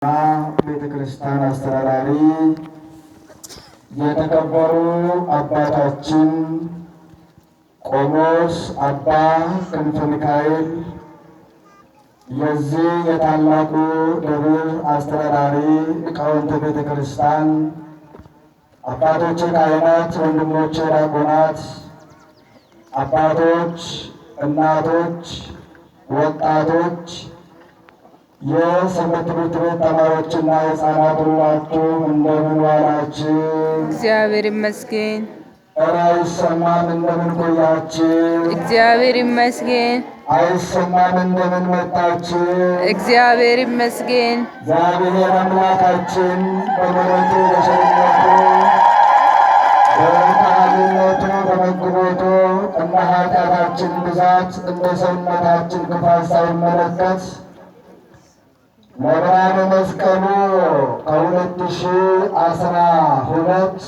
ቤተክርስቲያን አስተዳዳሪ የተከበሩ አባታችን ቆሞስ አባ ክንፈ ሚካኤል የዚህ የታላቁ ደብር አስተዳዳሪ ሊቃውንተ ቤተክርስቲያን አባቶች ካህናት፣ ወንድሞች ዲያቆናት፣ አባቶች፣ እናቶች፣ ወጣቶች የሰንበት ትምህርት ቤት ተማሪዎችና ሕፃናት ሁላችሁ እንደምን ዋላችሁ? እግዚአብሔር ይመስገን። ኧረ አይሰማም? እንደምን ቆያችሁ? እግዚአብሔር ይመስገን። አይሰማም? እንደምን መጣችሁ? እግዚአብሔር ይመስገን። እግዚአብሔር አምላካችን በምሕረቱ በቸርነቱ በታላቅነቱ በመግቦቱ እንደ ኃጢአታችን ብዛት እንደ ሰውነታችን ክፋት ሳይመለከት ለብርሃነ መስቀሉ ከ2012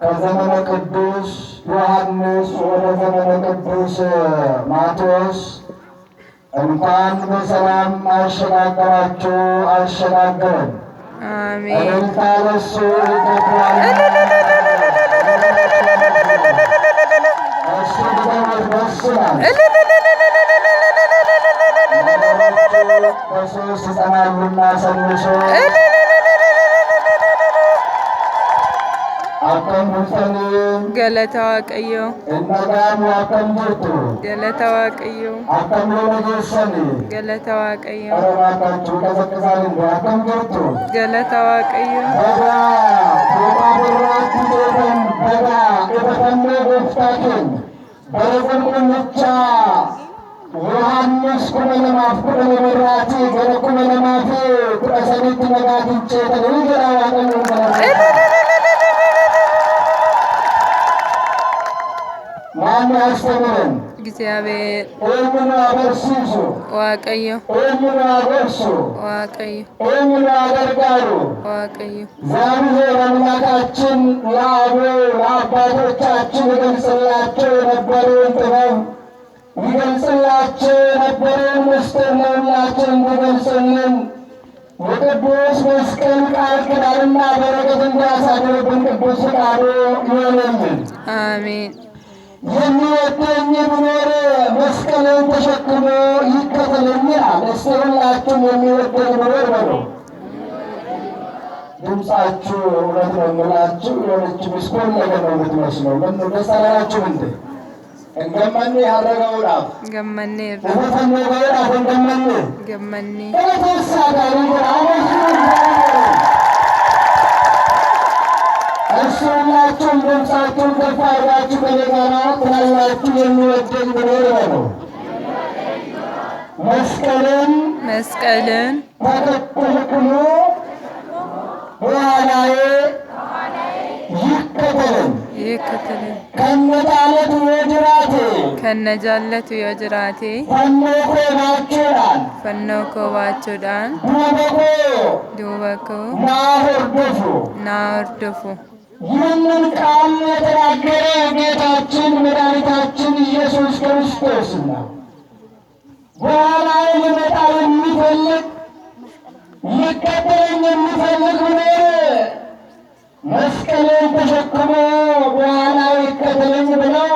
ከዘመነ ቅዱስ ዮሐንስ ወደ ዘመነ ቅዱስ ማቴዎስ እንኳን በሰላም አሸጋገራችሁ አሸጋገረን። አሜን። እልልታ ለእሱ ይገባል። እሱ ድገሙት፣ ደስ ይላል። በሶስት ሕፃናትና ሰንሶ አከም ቡልተኒ ገለታ ዋቀዮ እነጋም አከም ጅርቱ ገለታ ዋቀዮ አከም ሎነጌሰኒ ገለታ ዋቀዮ አረባካችሁ ቀዘቅዛል እንደ አከም ጅርቱ ገለታ ዋቀዮ በጋ ቶማ ብራት ጆተን በጋ የተፈነ ጎፍታችን በረዘም ቁንቻ ዮሐንስ ኩመለማፍ ኩመለመራቲ ገረ ኩመለማፊ ኩረሰኒት ነጋትንቼ ተንገራ ዋቀኙ ማን ያስተምረን? እግዚአብሔር። ኤምኑ አበርሲሱ ዋቀዮ ኤምኑ አበርሱ ዋቀዮ ኤምኑ አደርጋሉ ዋቀዮ እግዚአብሔር አምላካችን ለአባቶቻችን ይገልጽላቸው የነበረውን ጥበብ ይገልጽላቸው የነበረውን ምስጢር ለሁላችን እንዲገልጽልን የቅዱስ መስቀል ቃል ኪዳንና በረከት እንዲያሳድርብን ቅዱስ ፈቃዱ ይሆንልን። አሜን። የሚወደኝ ቢኖር መስቀልን ተሸክሞ ይከተለኝ ይላል። እስቲ ሁላችሁም የሚወደኝ ቢኖር በሉ። ድምፃችሁ እውነት ነው የምላችሁ የሆነች ምስኮን ነገር ነው የምትመስለው። ምን ደስ አላላችሁም እንዴ? እንገመኔ ያረጋውራፍ ገመኔ ተፈነገውራፍ እንገመኔ ገመኔ ተሳዳሪ አወሱ እሱላችሁም ድምፃችሁን ከፍ አድርጋችሁ ከእኔ ጋር ትላላችሁ። የሚወደኝ ቢኖር በሉ። መስቀልን ተሸክሞ በኋላዬ ይከተለኝ ከነጃለቱ የጅራቴ ፈኖ ኮባቹዳን ዱበኮ ናወርድፉ። ይህንን ቃል የተናገረ ጌታችን መድኃኒታችን ኢየሱስ ክርስቶስ ነው። በኋላዬ ሊመጣ የሚፈልግ ሊከተለኝ የሚፈልግ ቢኖር መስቀልን ተሸክሞ በኋላ ይከተለኝ ብለው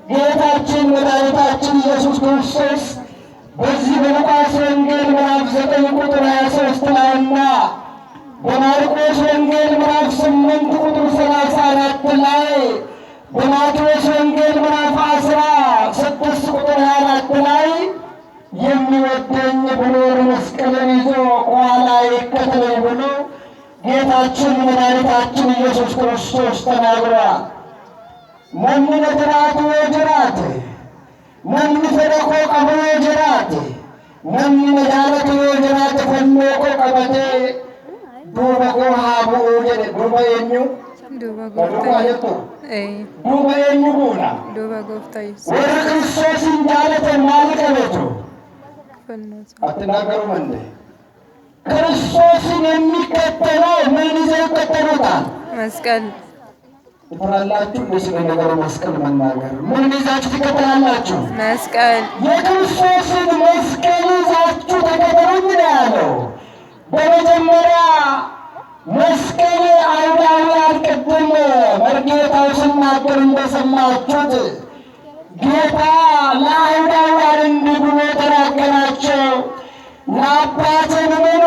ጌታችን መድኃኒታችን ኢየሱስ ክርስቶስ በዚህ በሉቃስ ወንጌል ምዕራፍ 9 ቁጥር 23 ላይና በማርቆስ ወንጌል ምዕራፍ 8 ቁጥር 34 ላይ በማቴዎስ ወንጌል ምዕራፍ 16 ቁጥር 24 ላይ የሚወደኝ ቢኖር መስቀልን ይዞ በኋላ ይከተለኝ ብሎ ጌታችን መድኃኒታችን ኢየሱስ ክርስቶስ ተናግሯል። ነምነ ትራቱ ጅራት ነምነ ፈረቆ ቀብሮ ጅራት ነምነ ጃለቱ ጅራት ፈኖቆ ቀበቴ ዱበቆ ሀቡ ጀደ ዱበ የኙ ዱበ የኙ ቡና ወደ ክርስቶስን ጃለተን ማልቀበቱ አትናገሩም እንዴ? ክርስቶስን የሚከተለው ምን ይዘው ይከተሉታል? መስቀል። ትፈራላችሁ? ስለ ነገሩ መስቀል መናገር ምን ይዛችሁ ትከተላላችሁ? መስቀል። የክርስቶስን መስቀል ይዛችሁ ተከተሉኝ ነው ያለው። ቅድም መርጌታው ሲናገር እንደሰማችሁት ጌታ ለአይሁዳውያን እንዲህ ብሎ ተናገራቸው። ለአባትን ምኑ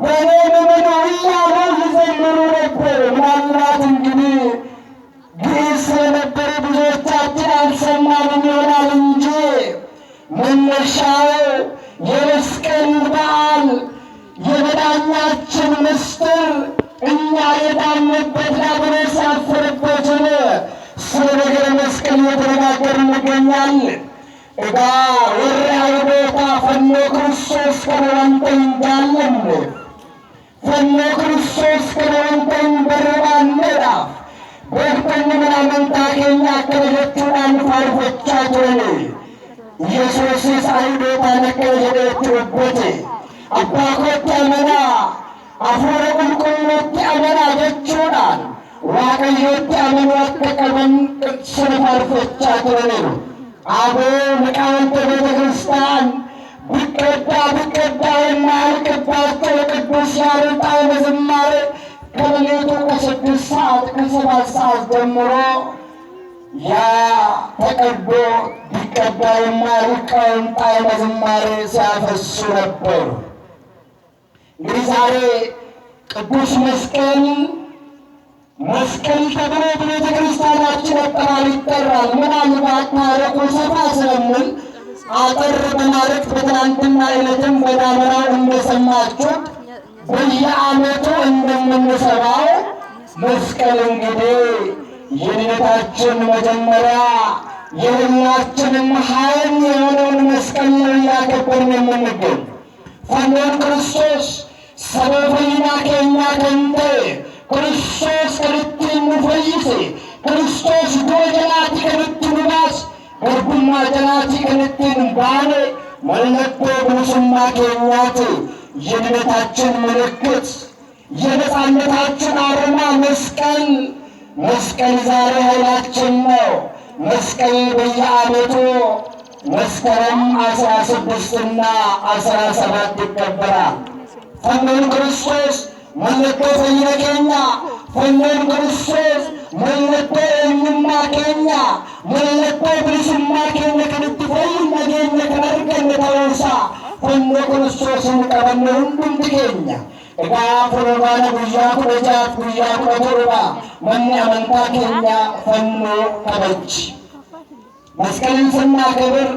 በእኔ ምኑ እያሉ ይዘምሩ ነበር። ምናልባት እንግዲህ ግዕዝ ስለነበረ ብዙዎቻችን አልሰማንም ይሆናል እንጂ መነሻው የመስቀል በዓል የመዳኛችን ምስጢር እኛ የዳንበት ዲያብሎስ ያፈረበትን ስለ ነገረ መስቀል እየተነጋገርን እንገኛለን። እጋ ወረ አይሁዶታ ፈኖ ክርስቶስ ከነወንተን ጃለን ፈኖ ክርስቶስ ከነወንተን በርባነዳ በርተን ምናመንታ ኬኛ ከለቹን አንፋርፎቻቸውን ኢየሱስ አይሁዶታ ነከለችበት አባኮች አመና አፉረ ቁልቁሎች አመና ጀቹናል ዋቀዮች አመኑ አተቀበን ስንፋርፎቻቸውን አቦ ሊቃውንተ ቤተ ክርስቲያን ቢቀዳ የማያልቅባቸው ቅዱስ ያሬድ ጣዕመ ዝማሬ ከሌሊቱ ከ6 ሰዓት ከ7 ሰዓት ጀምሮ ያ ተቀዶ ቢቀዳ የማያልቀውን ጣዕመ ዝማሬ ሲያፈሱ ነበሩ። እንግዲህ ዛሬ ቅዱስ መስቀል ተብሎ በቤተ ክርስቲያናችን አጠራር ይጠራል። ምናልባት ታሪኩ ሰፋ ስለምን አጠር በማለት በትናንትና ዕለትም በዳመራው እንደሰማችሁት በየዓመቱ እንደምንሰራው መስቀል እንግዲህ የድነታችን መጀመሪያ የሁላችንም ኃይል የሆነውን መስቀል ነው እያከበርን የምንገኝ። ፈኖን ክርስቶስ ሰበፈይና ኬኛ ከንተ ክርስቶስ ከልትን ፈይሴ ክርስቶስ ዶጀናቲ ከልትን ባስ ገርቡማ ጀናቲ ከልትን ባኔ መለኮ ብሉስማ ኬኛት የድነታችን ምልክት የነፃነታችን አርማ መስቀል ዛሬ ኃይላችን ነው። መስቀል በየዓመቱ መስከረም 16ና 17 ይከበራል። ፈኖን ክርስቶስ መለኮ ፈይነ ኬኛ ፈኖን ክርስቶስ መለኮ እኝማ ኬኛ መለኮ ብልስማ ኬኛ ከንት ፈይ ነገኘ ከነርገነ ተወሳ ፈኖ ክርስቶስን ቀበነ ሁንዱም ትኬኛ እጋ ፍሮባነ ጉያ ኩረጃት ጉያ ኩረቶርባ መኒ አመንታ ኬኛ ፈኖ ከበች መስቀልን ስናከብር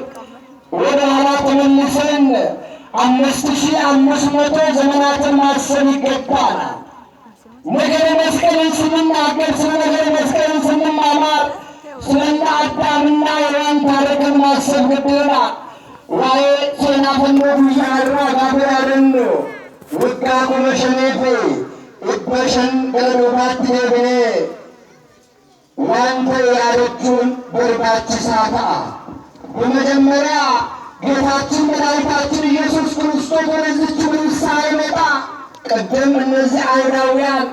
ወደ ኋላ ተመልሰን 5500 ዘመናትን ማሰብ ይገባናል። ነገረ መስቀልን ስንናገር ስለ ነገረ መስቀልን ስንማማር ስለና አዳምና ሔዋን ታሪክን ማሰብ ግድ ይላል። ዋዬ ሴና ፈኖ ጉያራ ጋብራርን ውጋ ኩመሸኔፌ እበሸን ገለዶባት ኔብኔ ዋንተ ያለችውን በርባችሳታ በመጀመሪያ ጌታችን መድኃኒታችን ኢየሱስ ክርስቶስ ወደዚች ምድር ሳይመጣ ቅድም እነዚህ አይሁዳውያን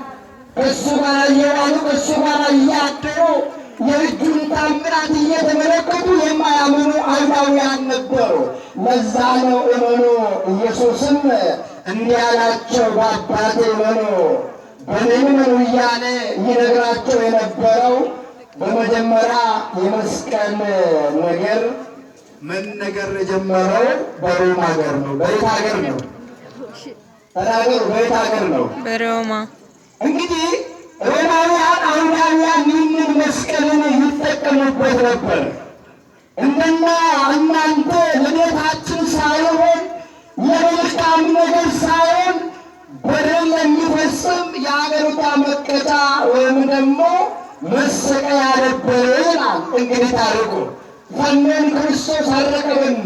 ከእሱ ጋር እየዋሉ ከእሱ ጋር እያደሩ የእጁን ታምራት እየተመለከቱ የማያምኑ አይሁዳውያን ነበሩ። ለዛ ነው እመኑ ኢየሱስም እንዲህ ያላቸው በአባቴ እመኑ በእኔም እመኑ እያለ ይነግራቸው የነበረው። በመጀመሪያ የመስቀል ነገር መነገር የጀመረው በሮማ ሀገር ነው። በየት ሀገር ነው? ተናገሩ። በየት ሀገር ነው? በሮማ። እንግዲህ ሮማውያን አይሁዳውያን ይህንን መስቀልን ይጠቀሙበት ነበር። እንደና እናንተ ለቤታችን ሳይሆን የመልካም ነገር ሳይሆን በደል የሚፈጽም የአገሪቷ መቀጫ ወይም ደግሞ መሰቀያ ነበር ይላል። እንግዲህ ታሪኩ ፈኖን ክርስቶስ አረቀበን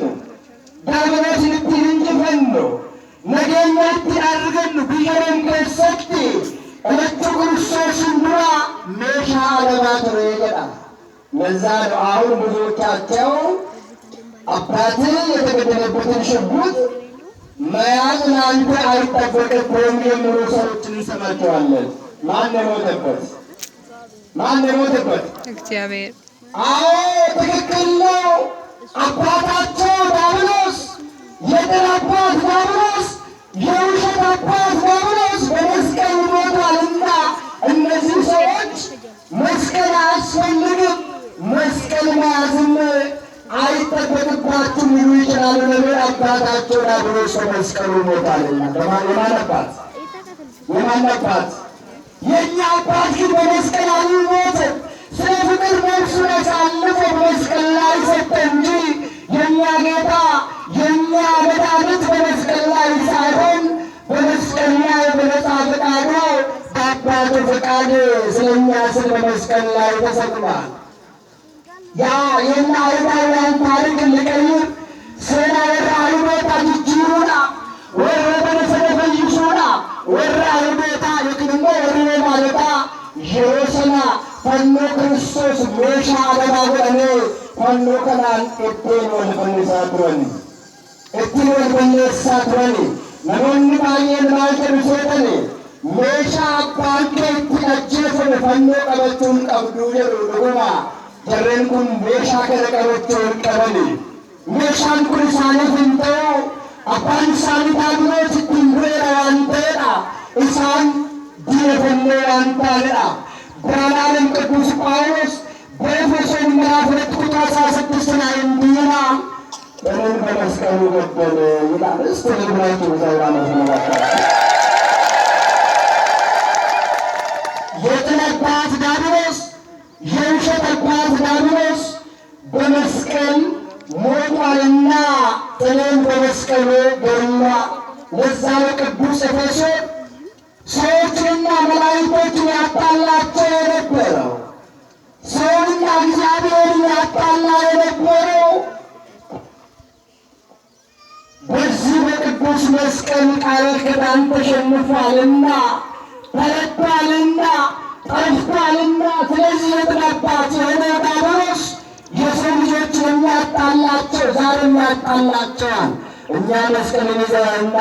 ዳመናት ልትል እንጂ ፈኖ ነገኛት አድርገን ብየረን ከሰክቲ እለቱ ክርስቶስን ዱራ ሜሻ አለማት ነው ይገዳል። ለዛ ነው አሁን ብዙዎቻቸው አባት የተገደለበትን ሽጉጥ መያዝ ለአንተ አይጠበቅብህም የሚሉ ሰዎችን እንሰማቸዋለን። ማን የሞተበት? ማን የሞተበት? እግዚአብሔር። አዎ ትክክል ነው። አባታቸው ዲያብሎስ፣ የጥል አባት ዲያብሎስ፣ የውሸት አባት ዲያብሎስ በመስቀል ሞቷልና እነዚህ ሰዎች እንዳሉ ነበር አባታቸው ዲያብሎስ በመስቀሉ ሞቷልና። የማን አባት? የእኛ አባት ግን በመስቀል አልሞተም። ስለ ፍቅር ነፍሱን አሳልፎ በመስቀል ላይ ሰጠ እንጂ የእኛ ጌታ የእኛ መድኃኒት በመስቀል ላይ ሳይሆን በመስቀል ላይ በነፃ ፈቃዱ በአባቱ ፈቃድ ስለኛ ስለ በመስቀል ላይ ተሰቅሏል። ያ የእኛ አይሁዳውያን ታሪክ ልቀይር ስለ ወራ አይሁዶታ ጅጅሩና ወረበነ ሰደፈይሱና ወራ አይሁዶታ የክንሞ ወሬ ማለታ የወሰና ፈኖ ክርስቶስ ሜሻ አበባጎኔ ፈኖ ከናን እቴን ወልፈንሳትወኒ namoonni baay'een maal jedhu seetani meeshaa abbaan kee itti ajjeefame fannoo qabachuun qabdu jedhu. dhuguma jarreen kun meeshaa kana qabachuu hin qabani. meeshaan kun isaaniif hin ta'u. abbaan isaanii ዲያብሎስ ittiin bu'eera waan ta'edha. isaan diinefannee waan taanedha. ብርሃነ ቅዱስ ጳውሎስ በኤፌሶን ምዕራፍ 2:16 ላይ እንዲህ ይላል በምን በመስቀሉ ገደለ ይላል። እስቲ ልብራችሁ ዛሬ ነው የጥላት ዲያብሎስ የውሸት አባት ዲያብሎስ በመስቀል ሞቷልና ጥለን በመስቀሉ ገድሏል። ለዛ ቅዱስ ኤፌሶን ሰዎችንና መላእክቶችን ያጣላቸው የነበረው ሰውንና እግዚአብሔርን ያጣላ የነበረው በዚህ በቅዱስ መስቀል ቃል ኪዳን ተሸንፏልና ተረቷልና ጠፍቷልና። ስለዚህ የጥላት የሆነ ዲያብሎስ የሰው ልጆችን የሚያጣላቸው ዛሬም ያጣላቸዋል። እኛ መስቀልን ይዘንና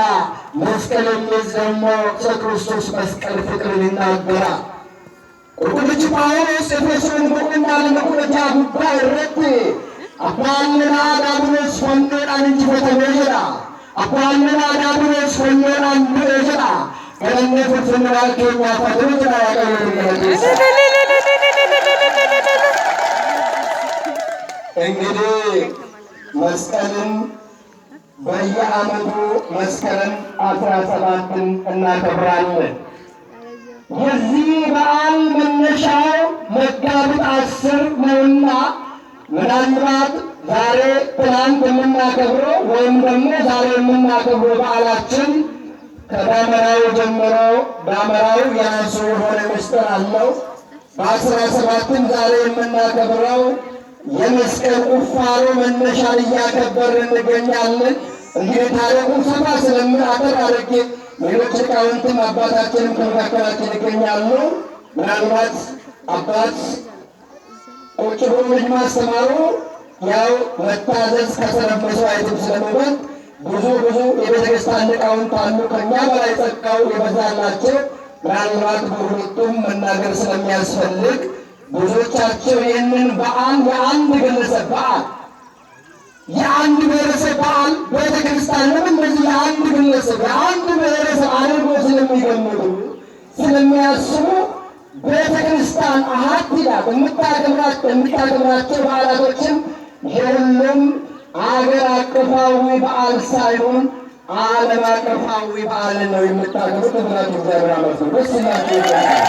መስቀልን ይዘን ደግሞ ስለ ክርስቶስ መስቀል ፍቅርን ይናገራል። ቅዱስ ጳውሎስ ኤፌሶን በቁና ለመቁረጃ ጉባኤ ረድ አባልና ዲያብሎስ ፈንዶዳን እንጂ በተመጀራ አባልና ዲያብሎስ ፈንዶዳን በጀራ ገነፈ ፍንዋል ከኛ ፈጥሮት ያቀርብልኝ። እንግዲህ መስቀልን በየዓመቱ መስከረም 17ን እናከብራለን። የዚህ በዓል መነሻው መጋቢት 10 ነውና ምናልባት ዛሬ ትናንት የምናከብረው ወይም ደግሞ ዛሬ የምናከብረው በዓላችን ከዳመራው ጀምሮ ዳመራው የራሱ የሆነ ምስጢር አለው። በ17ም ዛሬ የምናከብረው የመስቀል ቁፋሮ መነሻን እያከበርን እንገኛለን። እንግዲህ ታሪኩን ሰፋ ስለምናጠር አድርጌ ሌሎች ሊቃውንትም አባታችንም ከመካከላችን ይገኛሉ። ምናልባት አባት ቁጭ ብሎ ልጅ ማስተማሩ ያው መታዘዝ ከሰነበሰው አይትም ስለሚበልጥ ብዙ የቤተክርስቲያን ሊቃውንት አሉ ከእኛ በላይ ጸጋው የበዛላቸው። ምናልባት በሁለቱም መናገር ስለሚያስፈልግ ብዙዎቻቸው ይህንን በዓል የአንድ ግለሰብ በዓል የአንድ ብሔረሰብ በዓል ቤተክርስቲያን ለምን እንደዚህ የአንድ ግለሰብ የአንድ ብሔረሰብ አድርጎ ስለሚገምቱ ስለሚያስቡ ቤተክርስቲያን አሃት ይላል። የምታከብራቸው በዓላቶችም የሁሉም አገር አቀፋዊ በዓል ሳይሆን ዓለም አቀፋዊ በዓል ነው የምታከብሩት ብላችሁ እግዚአብሔር አመስግኑ። ደስ ይላችሁ ይገኛል።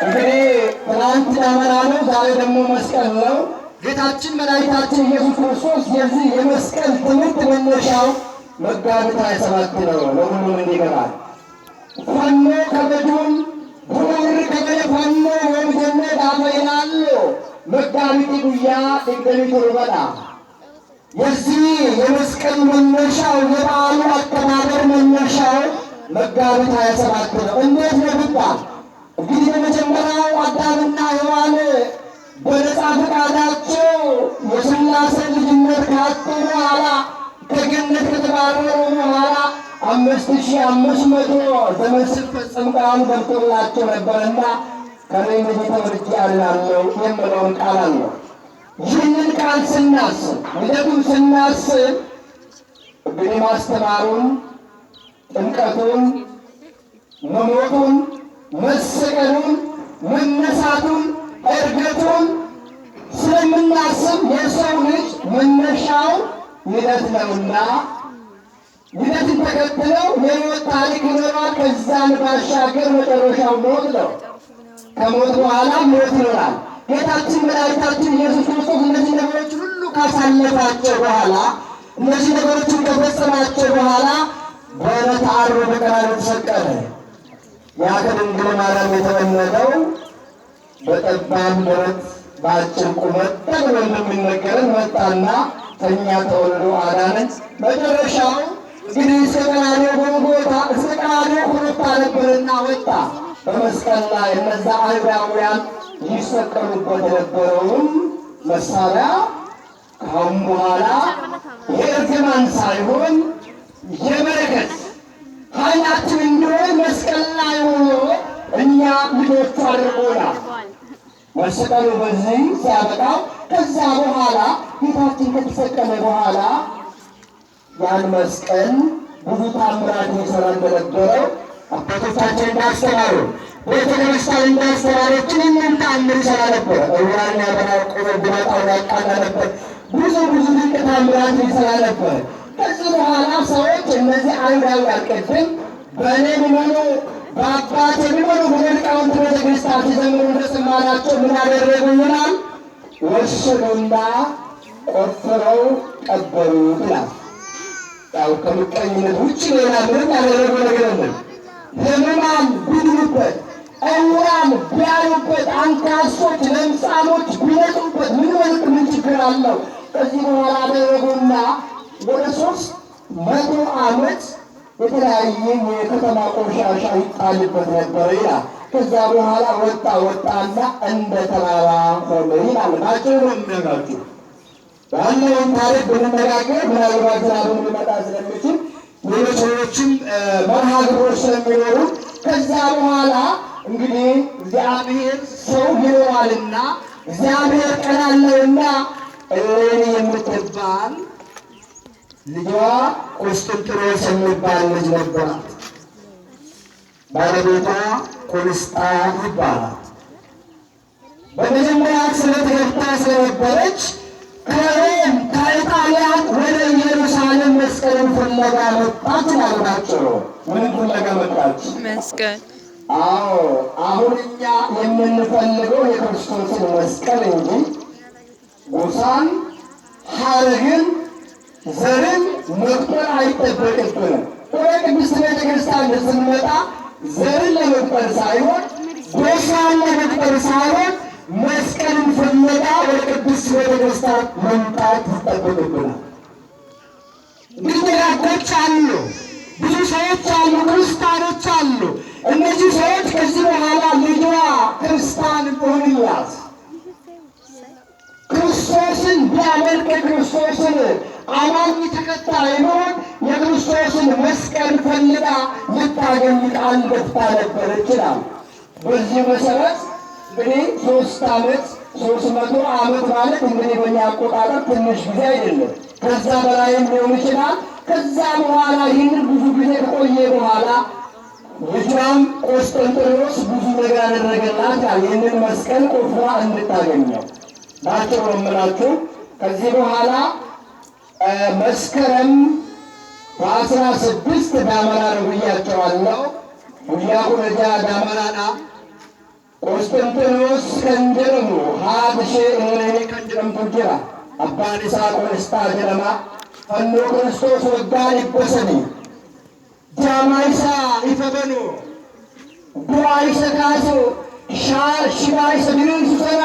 እንግዲህ ትናንት ዳመራ ነው፣ ዛሬ ደግሞ መስቀል ነው። ጌታችን መድኃኒታችን ኢየሱስ ክርስቶስ የዚህ የመስቀል ትምህርት መነሻው መጋቢት 27 ነው። ለሁሉም እንዲገባል ፈኖ ከበዱን ቡር ከበደ ፈኖ ወምጀነ ዳፈይናሉ መጋቢት ጉያ ድንገሊቱ ሩበዳ የዚህ የመስቀል መነሻው የበዓሉ አከባበር መነሻው መጋቢት 27 ነው። እንዴት ነው ቢባል እንግዲህ በመጀመሪያው አዳምና ሔዋን በነፃ ፈቃዳቸው የሥላሴ ልጅነት ካጡ በኋላ ከገነት ከተባረሩ በኋላ 5500 ዘመን ሲፈጸም ቃሉ ገብቶላቸው ነበርና ከነዚህ ተወልጄ አድናለሁ የሚለውን ቃል አለው። ይህንን ቃል ስናስብ ልደቱን ስናስብ እንግዲህ ማስተማሩን፣ ጥምቀቱን፣ መሞቱን፣ መሰቀሉን፣ መነሳቱን፣ ዕርገቱን ስለምናስብ የሰው ልጅ መነሻው ልደት ነውና ልደትን ተከትለው የሕይወት ታሪክ ይኖራል። ከዛን ባሻገር መጨረሻው ሞት ነው። ከሞት በኋላ ሞት ይኖራል። ጌታችን መድኃኒታችን ኢየሱስ ክርስቶስ እነዚህ ነገሮች ሁሉ ካሳለፋቸው በኋላ እነዚህ ነገሮችን ከፈጸማቸው በኋላ በዕለተ ዓርብ በቀራንዮ ተሰቀለ። ያ ከድንግል ማርያም የተወለደው በጠባብ ደረት በአጭር ቁመት ተብሎ እንደሚነገረን መጣና ከእኛ ተወልዶ አዳነን። መጨረሻው እንግዲህ እስከ ቀራንዮ ጎልጎታ እስከ ቀራንዮ ኮረብታ ነበርና ወጣ። በመስቀል ላይ እነዛ አይሁዳውያን ይሰቀሉበት የነበረውን መሳሪያ ካሁን በኋላ የእርግማን ሳይሆን የበረከት ኃይላችን እንዲሆን መስቀል ላይ ሆኖ እኛ ልጆቹ አድርጎናል። መስቀሉ በዚህ ሲያበቃው ከዛ በኋላ ጌታችን ከተሰቀለ በኋላ ያን መስቀል ብዙ ታምራት ይሰራ እንደነበረው አባቶቻችን እንዳስተማሩ ቤተክርስቲያን እንዳስተማረችን እኛም ታምር ይሰራ ነበር። እውራን ያበራ ቆመ ቢመጣው ያቃና ነበር። ብዙ ድንቅ ታምራት ይሰራ ነበር። ከዚህ በኋላ ሰዎች እነዚህ አይሁዳውያን ቅድም በእኔ የሚሆኑ በአባት የሚሆኑ በሊቃውንት ቤተክርስቲያን ሲዘምሩ እንደሰማናቸው ምን አደረጉ ይላል? ወሰዱና ቆፍረው ቀበሩት ይላል። ያው ከምቀኝነት ውጭ ሌላ ምንም ያደረጉ ነገር የለም። ሕሙማን ቢድኑበት፣ ዕውራን ቢያዩበት፣ አንካሶች ለምጻሞች ቢነጹበት ምን ችግር አለው? ከዚህ በኋላ አደረጉና ወደ 300 ዓመት የተለያየ የከተማ ቆሻሻ ይጣልበት ነበር ይላል። ከዛ በኋላ ወጣና እንደ ተራራ ሆነ ይላል። ባጭሩ ነው የምነግራችሁ። ያለውን ታሪክ ብንነጋገር ምናልባት ዝናብን ሊመጣ ስለሚችል ሌሎች ሰዎችም መርሃ ግብሮች ስለሚኖሩ ከዛ በኋላ እንግዲህ እግዚአብሔር ሰው ይኖራልና እግዚአብሔር ቀን አለውና እሌኒ የምትባል ልጇ ቆስጠንጢኖስ የሚባል ልጅ ነበራት። ባለቤቷ ቆስጣ ይባላል። በመጀመሪያ ስለተገፍታ ስለነበረች ከሮም ከኢጣሊያን ወደ ኢየሩሳሌም መስቀልን ፍለጋ መጣች ናቸው። ምን ፍለጋ መጣች? መስቀል። አዎ፣ አሁን እኛ የምንፈልገው የክርስቶስን መስቀል እንጂ ጎሳን፣ ሐረግን፣ ዘርን መቁጠር አይጠበቅብንም። ወደ ቅድስት ቤተክርስቲያን ስንመጣ ዘርን ለመቁጠር ሳይሆን ጎሳን ለመቁጠር ሳይሆን መስቀልን ፍለጋ ወደ ቅድስት ቤተክርስቲያን መምጣት ይጠበቅብናል። እንግዲህ ደጋጎች አሉ፣ ብዙ ሰዎች አሉ፣ ክርስቲያኖች አሉ። እነዚህ ሰዎች ከዚህ በኋላ ልጇ ክርስቲያን ሆንላት ክርስቶስን ቢያመልክ ክርስቶስን አማኝ ተከታይ ሆን የክርስቶስን መስቀል ፈልጋ ልታገኝ ቃል ገብታ ነበር ይችላል። በዚህ መሰረት እንግዲህ 300 ዓመት ማለት እንግዲህ በእኛ አቆጣጠር ትንሽ ጊዜ አይደለም፣ ከዛ በላይም ሊሆን ይችላል። ከዛ በኋላ ይህንን ብዙ ጊዜ ከቆየ በኋላ ልጇም ቆስጠንጢኖስ ብዙ ነገር ያደረገላት ይህንን መስቀል ቆፍራ እንድታገኘው ናቸው የምላችሁ። ከዚህ በኋላ መስከረም በ16 ዳመራ ነው ብያቸዋለሁ። ጉያ ኩረጃ ዳመራና ቆስጠንጢኖስ ከንጀረሙ ሀብሼ እኔ ከንጀረምቱ ጅራ አባን ኢሳ ቆስጣ ጀረማ ፈኖ ክርስቶስ ወጋን ይበሰኒ ጃማይሳ ይፈበኑ ዱዓይሰ ካሶ ሽባይሰ ቢሉን ሱሰና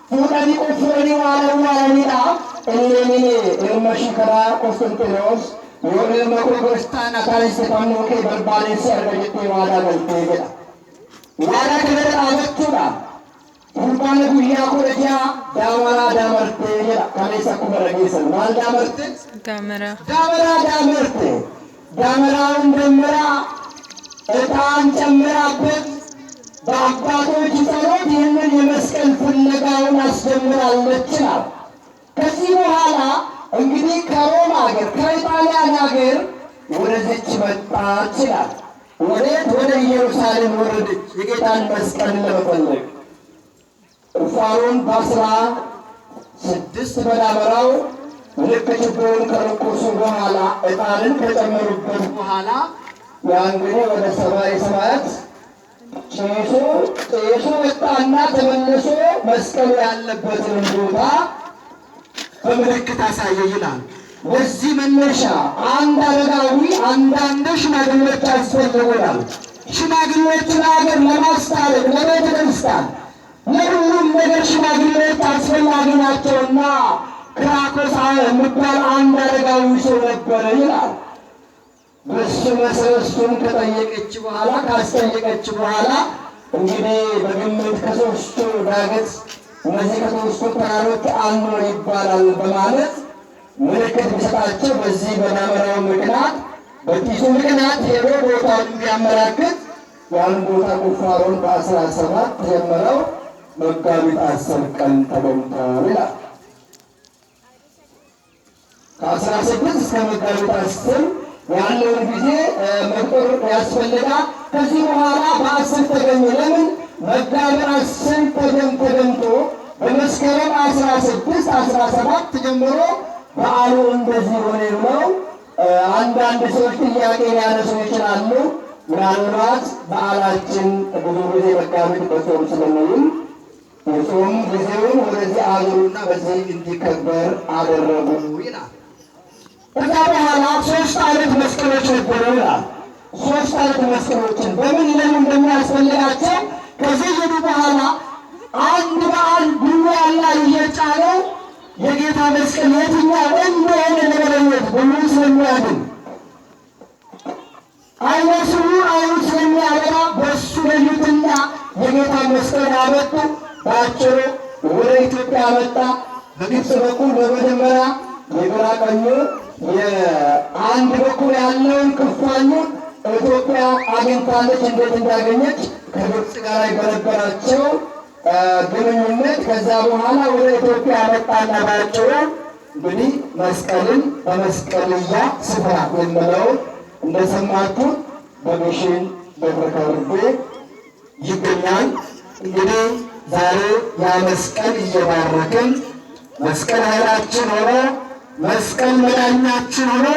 ፉዳኒ ቆፍረኒ ዋለኒዳ እሌኒኔ ኤርመሽከራ ቆስጠንጢኖስ የወደ ክርስቲያን አካሊስ ተፈኖኬ በርባሌሲ አርገጀቴ ዋዳ ገልቴ ገዳ ዋዳ ከበረ አበቱዳ ቁርባን ጉያ ኮረጃ ዳመራ ዳመርቴ ገዳ ካሌሳ ኩበረጌሰን ማል ዳመርቴ ዳመርቴ ዳመራውን ደመራ ዕጣን ጨምራበት በአባቶች ጸሎት ይህንን የመስቀል ፍለጋውን አስጀምራለች ይላል። ከዚህ በኋላ እንግዲህ ከሮም ሀገር ከኢጣሊያን ሀገር ወደዚች መጣች ይላል። ወዴት? ወደ ኢየሩሳሌም ወረደች የጌታን መስቀል ለመፈለግ። ቁፋሮን 6 በዳመራው ልክ ችቦውን ከለኮሱ በኋላ ዕጣንን ከጨመሩበት በኋላ ያ እንግዲህ ወደ ሰማይ ሰማያት ጭሱ ወጣና ተመልሶ መስቀሉ ያለበትን ቦታ በምልክት አሳየ ይላል። ለዚህ መነሻ አንድ አረጋዊ አንዳንድ ሽማግሌዎች ያስፈልጉናል። ሽማግሌዎችን ሀገር ለማስታረቅ ለቤተ ክርስቲያን ለሁሉም ነገር ሽማግሌዎች አስፈላጊ ናቸውና ክራኮስ የሚባል አንድ አረጋዊ ሰው ነበረ ይላል። በሱ መሰረት እሱን ከጠየቀች በኋላ ካስጠየቀች በኋላ እንግዲህ በግምት ከሶስቱ ዳገት እነዚህ ከሶስቱ ተራሮች አንዱ ይባላል በማለት ምልክት ቢሰጣቸው በዚህ በዳመራው ምክንያት በጢሱ ምክንያት ሄዶ ቦታውን ቢያመላክት ያን ቦታ ቁፋሮን በ17 ጀምረው መጋቢት 10 ቀን ተገኝተው ይላል። ከ16 እስከ መጋቢት 10 ያለውን ጊዜ መቁጠር ያስፈልጋል። ከዚህ በኋላ በ10 ተገኘ። ለምን መጋቢት 10 ተገኝቶ በመስከረም 16 17 ጀምሮ በዓሉ እንደዚህ ሆነ ብለው አንዳንድ ሰዎች ጥያቄ ሊያነሱ ይችላሉ። ምናልባት በዓላችን ብዙ ጊዜ መጋቢት በጾም ስለሚውል የጾም ጊዜውን ወደዚህ አዙሩና በዚህ እንዲከበር አደረጉ ይላል። ከዛ በኋላ 3 አይነት መስቀሎች ነበሩ ይላል። 3 አይነት መስቀሎችን በምን ለምን እንደሚያስፈልጋቸው ከዚህ ሄዱ በኋላ አንድ በዓል ጉባኤ ላይ እየጫነው የጌታ መስቀል የትኛው እንደሆነ ለመለየት ሁሉ ስለሚያድን አይነ ስውር አይኑ ስለሚያበራ በእሱ ለዩትና የጌታ መስቀል አመጡ። በአጭሩ ወደ ኢትዮጵያ መጣ። በግብፅ በኩል በመጀመሪያ የግራ ቀኙ የአንድ በኩል ያለውን ክፋኙን ኢትዮጵያ አግኝታለች። እንዴት እንዳገኘች ከግብፅ ጋር በነበራቸው ግንኙነት ከዛ በኋላ ወደ ኢትዮጵያ መጣና ባጭሩ እንግዲህ መስቀልን በመስቀልያ ስፍራ የምለው እንደሰማችሁ በግሽን ደብረ ከርቤ ይገኛል። እንግዲህ ዛሬ ያ መስቀል እየባረክን መስቀል ኃይላችን ሆኖ መስቀል መዳኛችን ሆኖ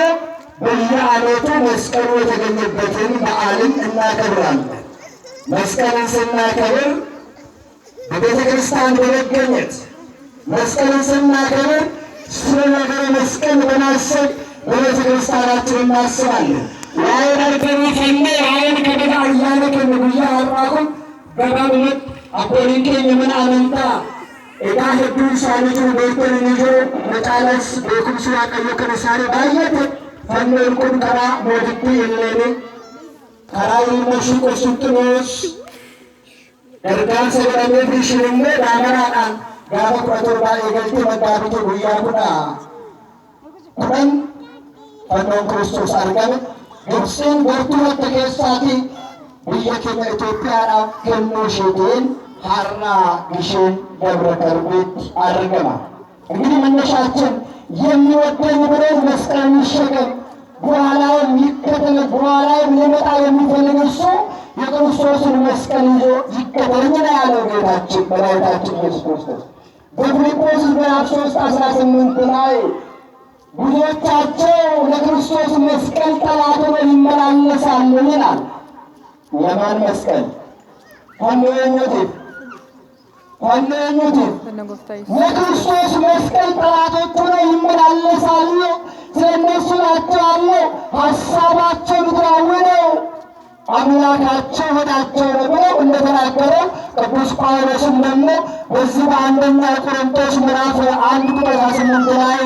በየዓመቱ መስቀሉ የተገኘበትን በዓልን እናከብራለን። መስቀልን ስናከብር በቤተ ክርስቲያን በመገኘት መስቀልን ስናከብር ስለ ነገረ መስቀል በማሰብ በቤተ ክርስቲያናችን እናስባለን። ዋይን አርገኒከነ ዋይን ከደጋ አያነ ከነጉያ አራኩም በባብነት አፖሊንኬን የምን አመንታ ኤዳ ህዱ ሳኒቱ ቤተን ንጆ መጫለስ ቤኩምሱ ያቀዮ ከነሳሪ ባየት ፈኖን ኩን ከራ ሞድቱ የለኔ ከራ ይመሹ ቆሱጥኖስ ገርጋን ሰገረሜት ሽርሜ ዳመራዳን ጋባ ቁረቶርባ የገልቴ መጋቢቱ ጉያ ኩዳን ፈኖን ክርስቶስ አርገን ግብፅን ጎርቱረት ተኬሳቲ ብየ ኬኛ ኢትዮጵያadhaaf kennuu isheetiin har'a ግሽን ደብረ ከርቤት አድርገናል። እንግዲህ መነሻችን የሚወደኝ ብሎ መስቀል ይሸከም በኋላውም ይከተል በኋላውም ሊመጣ የሚፈልግ እሱ የክርስቶስን መስቀል ይዞ ይከተለኝ ነው ያለው ጌታችን መድኃኒታችን ኢየሱስ ክርስቶስ በፊልጵስዩስ ምዕራፍ 3:18 ላይ ብዙዎቻቸው ለክርስቶስ መስቀል ጠላት ሆነው ይመላለሳሉ ይላል። የማን መስቀል? ለክርስቶስ መስቀል ጠላቶች ሆነው ይመላለሳሉ። ስለነሱ ናቸው ሀሳባቸው ምድራዊ ነው፣ አምላካቸው ሆዳቸው ነው ብለው እንደተናገረ ቅዱስ ጳውሎስም ደግሞ በዚህ በአንደኛ ቆሮንቶስ ምዕራፍ 1:18 ላይ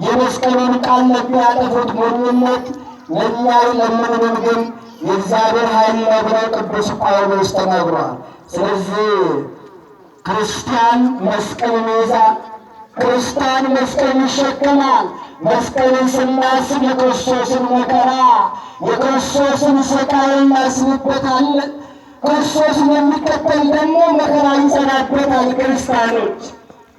የመስቀሉን ቃል ለሚያጠፉት ሞኝነት ለእኛ ለምንምን ግን የእግዚአብሔር ኃይል ነው ብለው ቅዱስ ጳውሎስ ተናግሯል። ስለዚህ ክርስቲያን መስቀልን ይይዛል፣ ክርስቲያን መስቀልን ይሸከማል። መስቀልን ስናስብ የክርስቶስን መከራ የክርስቶስን ስቃይ እናስብበታለን። ክርስቶስን የሚከተል ደግሞ መከራ ይጸናበታል። ክርስቲያኖች